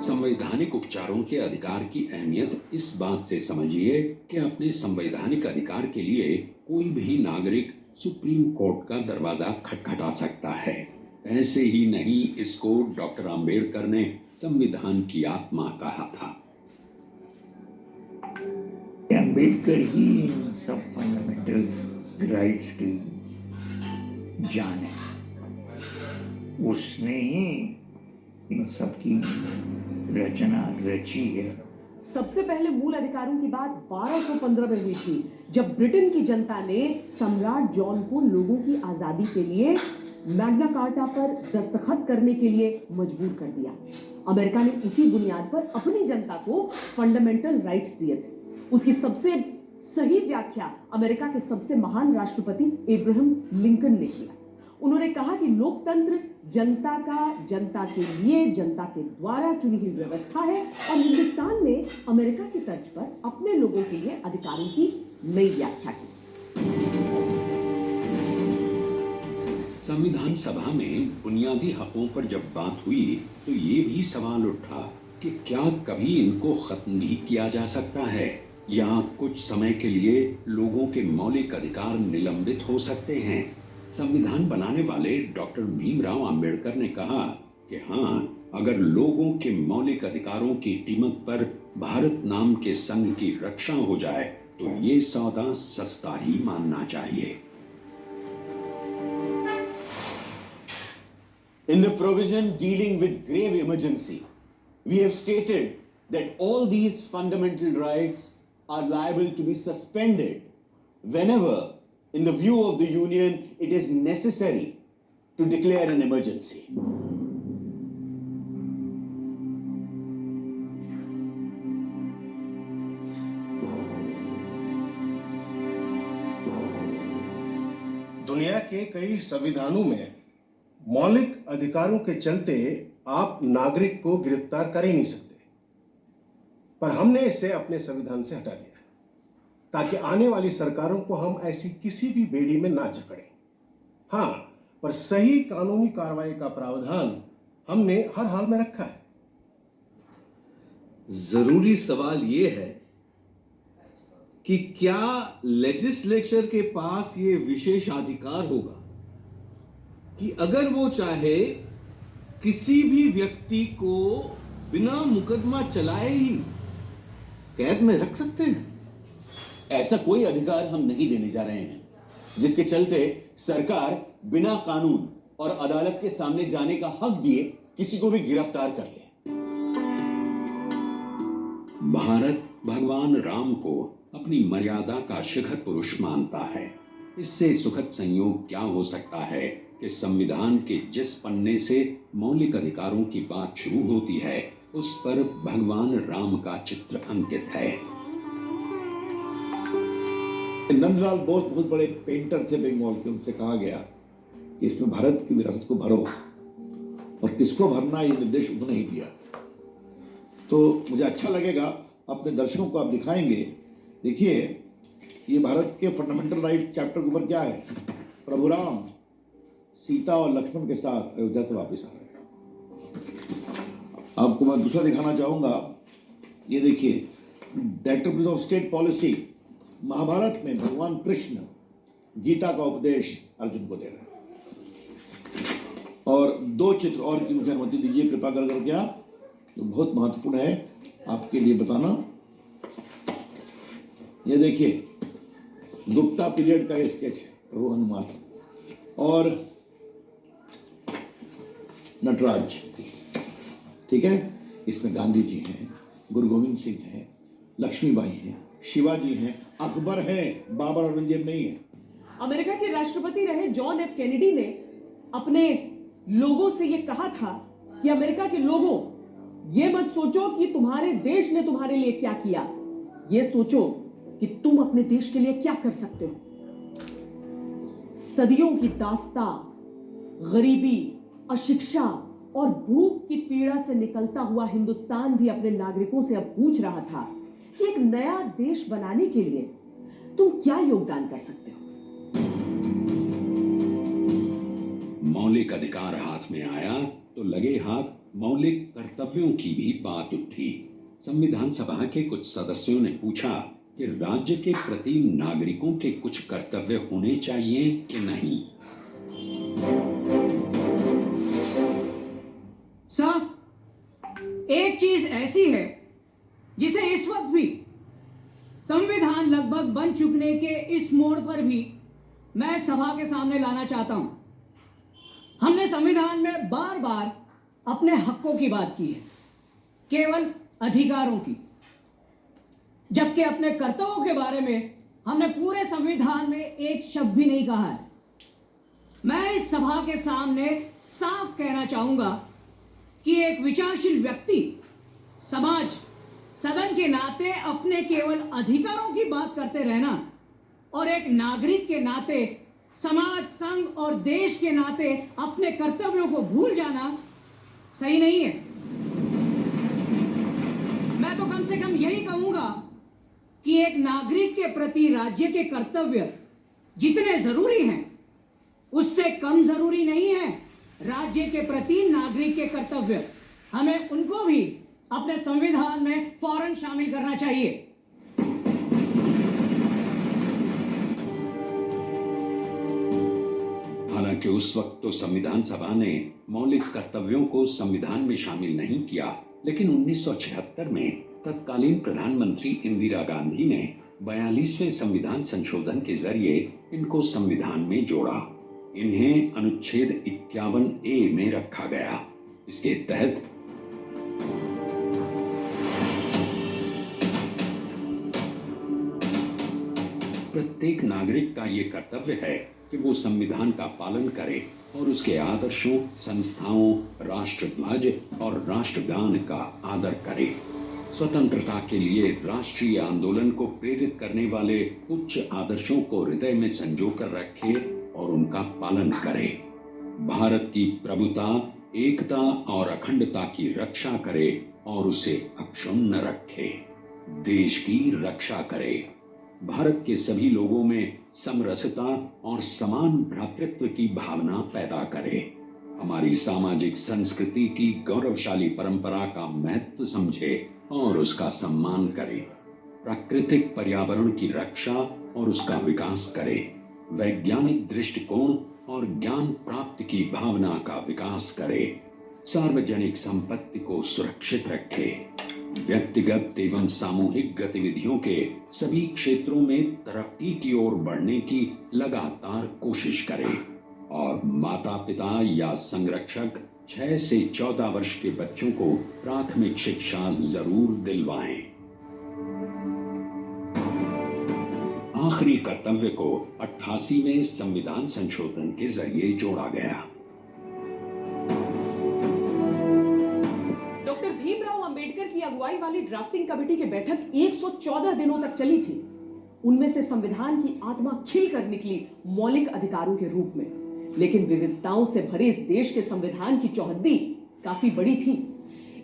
संवैधानिक उपचारों के अधिकार की अहमियत इस बात से समझिए कि अपने संवैधानिक अधिकार के लिए कोई भी नागरिक सुप्रीम कोर्ट का दरवाजा खटखटा सकता है। ऐसे ही नहीं इसको डॉक्टर आम्बेडकर ने संविधान की आत्मा कहा था। अम्बेडकर ही इन सब फंडामेंटल राइट्स की जान है। उसने ही इन सब की रचना रची है। सबसे पहले मूल अधिकारों की बात 1215 में हुई थी, जब ब्रिटेन की जनता ने सम्राट जॉन को लोगों की आजादी के लिए मैग्ना कार्टा पर दस्तखत करने के लिए मजबूर कर दिया। अमेरिका ने उसी बुनियाद पर अपनी जनता को फंडामेंटल राइट्स दिए थे। उसकी सबसे सही व्याख्या अमेरिका के सबसे महान राष्ट्रपति अब्राहम लिंकन ने किया। उन्होंने कहा कि लोकतंत्र जनता का, जनता के लिए, जनता के द्वारा चुनी हुई व्यवस्था है और हिंदुस्तान ने अमेरिका की तर्ज पर अपने लोगों के लिए अधिकारों की नई व्याख्या की। संविधान सभा में बुनियादी हकों पर जब बात हुई तो ये भी सवाल उठा कि क्या कभी इनको खत्म भी किया जा सकता है या कुछ समय के लिए लोगों के मौलिक अधिकार निलंबित हो सकते हैं। संविधान बनाने वाले डॉक्टर भीमराव अंबेडकर ने कहा कि हाँ, अगर लोगों के मौलिक अधिकारों की कीमत पर भारत नाम के संघ की रक्षा हो जाए तो ये सौदा सस्ता ही मानना चाहिए। In the provision dealing with grave emergency, we have stated that all these fundamental rights are liable to be suspended whenever, in the view of the Union, it is necessary to declare an emergency. दुनिया के कई संविधानों में मौलिक अधिकारों के चलते आप नागरिक को गिरफ्तार कर ही नहीं सकते, पर हमने इसे अपने संविधान से हटा दिया ताकि आने वाली सरकारों को हम ऐसी किसी भी बेड़ी में ना जकड़ें। हाँ, पर सही कानूनी कार्रवाई का प्रावधान हमने हर हाल में रखा है। जरूरी सवाल यह है कि क्या लेजिस्लेचर के पास ये विशेषाधिकार होगा कि अगर वो चाहे किसी भी व्यक्ति को बिना मुकदमा चलाए ही कैद में रख सकते हैं। ऐसा कोई अधिकार हम नहीं देने जा रहे हैं जिसके चलते सरकार बिना कानून और अदालत के सामने जाने का हक दिए किसी को भी गिरफ्तार कर ले। भारत भगवान राम को अपनी मर्यादा का शिखर पुरुष मानता है। इससे सुखद संयोग क्या हो सकता है कि संविधान के जिस पन्ने से मौलिक अधिकारों की बात शुरू होती है उस पर भगवान राम का चित्र अंकित है। नंदलाल बोस बहुत बड़े पेंटर थे बंगाल के, उनसे कहा गया कि इसमें भारत की विरासत को भरो, और किसको भरना ये निर्देश उन्होंने ही दिया। तो मुझे अच्छा लगेगा अपने दर्शकों को आप दिखाएंगे। देखिए, ये भारत के फंडामेंटल राइट चैप्टर के ऊपर क्या है। प्रभु राम सीता और लक्ष्मण के साथ अयोध्या से वापस आ रहे हैं। आपको मैं दूसरा दिखाना चाहूँगा। ये देखिए, director of state policy, Mahabharat में भगवान कृष्ण गीता का उपदेश अर्जुन को दे रहे हैं। और दो चित्र और की मुझे अनुमति दीजिए कृपा कर क्या, तो बहुत महत्वपूर्ण है आपके लिए बताना। ये देखिए, गुप्ता पीरियड का स्केच है, प्रभु हनुमान और नटराज, ठीक है। इसमें गांधी जी हैं, गुरु गोविंद सिंह हैं, लक्ष्मीबाई हैं, शिवाजी हैं, अकबर है, बाबर औरंगजेब नहीं है। अमेरिका के राष्ट्रपति रहे जॉन एफ कैनेडी ने अपने लोगों से यह कहा था कि अमेरिका के लोगों, ये मत सोचो कि तुम्हारे देश ने तुम्हारे लिए क्या किया, ये सोचो कि तुम अपने देश के लिए क्या कर सकते हो। सदियों की दास्तां, गरीबी, अशिक्षा और भूख की पीड़ा से निकलता हुआ हिंदुस्तान भी अपने नागरिकों से अब पूछ रहा था कि एक नया देश बनाने के लिए तुम क्या योगदान कर सकते हो। मौलिक अधिकार हाथ में आया तो लगे हाथ मौलिक कर्तव्यों की भी बात उठी। संविधान सभा के कुछ सदस्यों ने पूछा कि राज्य के प्रति नागरिकों के कुछ कर्तव्य होने चाहिए कि नहीं। साहब, एक चीज ऐसी है जिसे इस वक्त भी संविधान लगभग बन चुकने के इस मोड़ पर भी मैं सभा के सामने लाना चाहता हूं। हमने संविधान में बार बार अपने हकों की बात की है, केवल अधिकारों की, जबकि अपने कर्तव्यों के बारे में हमने पूरे संविधान में एक शब्द भी नहीं कहा है। मैं इस सभा के सामने साफ कहना चाहूंगा कि एक विचारशील व्यक्ति, समाज, सदन के नाते अपने केवल अधिकारों की बात करते रहना और एक नागरिक के नाते समाज, संघ और देश के नाते अपने कर्तव्यों को भूल जाना सही नहीं है। मैं तो कम से कम यही कहूंगा कि एक नागरिक के प्रति राज्य के कर्तव्य जितने जरूरी हैं, उससे कम जरूरी नहीं है राज्य के प्रति नागरिक के कर्तव्य। हमें उनको भी अपने संविधान में फौरन शामिल करना चाहिए। हालांकि उस वक्त तो संविधान सभा ने मौलिक कर्तव्यों को संविधान में शामिल नहीं किया, लेकिन 1976 में तत्कालीन प्रधानमंत्री इंदिरा गांधी ने 42वें संविधान संशोधन के जरिए इनको संविधान में जोड़ा। इन्हें अनुच्छेद 51A में रखा गया। इसके तहत प्रत्येक नागरिक का ये कर्तव्य है कि वो संविधान का पालन करे और उसके आदर्शों, संस्थाओं, राष्ट्रध्वज और राष्ट्रगान का आदर करे। स्वतंत्रता के लिए राष्ट्रीय आंदोलन को प्रेरित करने वाले उच्च आदर्शों को हृदय में संजो कर रखे और उनका पालन करे। भारत की प्रभुता, एकता और अखंडता की रक्षा करे और उसे अक्षुण्ण रखे। देश की रक्षा करे। भारत के सभी लोगों में समरसता और समान भ्रातृत्व की भावना पैदा करे। हमारी सामाजिक संस्कृति की गौरवशाली परंपरा का महत्व समझे और उसका सम्मान करे। प्राकृतिक पर्यावरण की रक्षा और उसका विकास करे। वैज्ञानिक दृष्टिकोण और ज्ञान प्राप्ति की भावना का विकास करे। सार्वजनिक संपत्ति को सुरक्षित रखे। व्यक्तिगत एवं सामूहिक गतिविधियों के सभी क्षेत्रों में तरक्की की ओर बढ़ने की लगातार कोशिश करे और माता पिता या संरक्षक 6 से 14 वर्ष के बच्चों को प्राथमिक शिक्षा जरूर दिलवाएं। आखिरी कर्तव्य को 88वें संविधान संशोधन के जरिए जोड़ा गया। डॉक्टर भीमराव अंबेडकर की अगुवाई वाली ड्राफ्टिंग कमेटी की बैठक 114 दिनों तक चली थी। उनमें से संविधान की आत्मा खिलकर निकली मौलिक अधिकारों के रूप में। लेकिन विविधताओं से भरे इस देश के संविधान की चौहद्दी काफी बड़ी थी।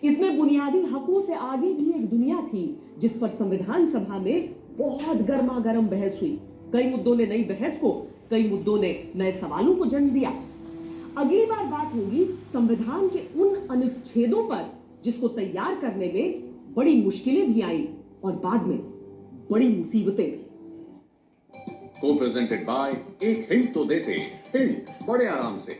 इसमें बुनियादी हकों से आगे भी एक दुनिया थी जिस पर संविधान सभा में बहुत गर्मा गर्म बहस हुई। कई मुद्दों ने नई बहस को, कई मुद्दों ने नए सवालों को जन्म दिया। अगली बार बात होगी संविधान के उन अनुच्छेदों पर जिसको तैयार करने में बड़ी मुश्किलें भी आई और बाद में बड़ी मुसीबतें भी। को प्रेजेंटेड बाय एक हिंट तो देते, हिंट बड़े आराम से।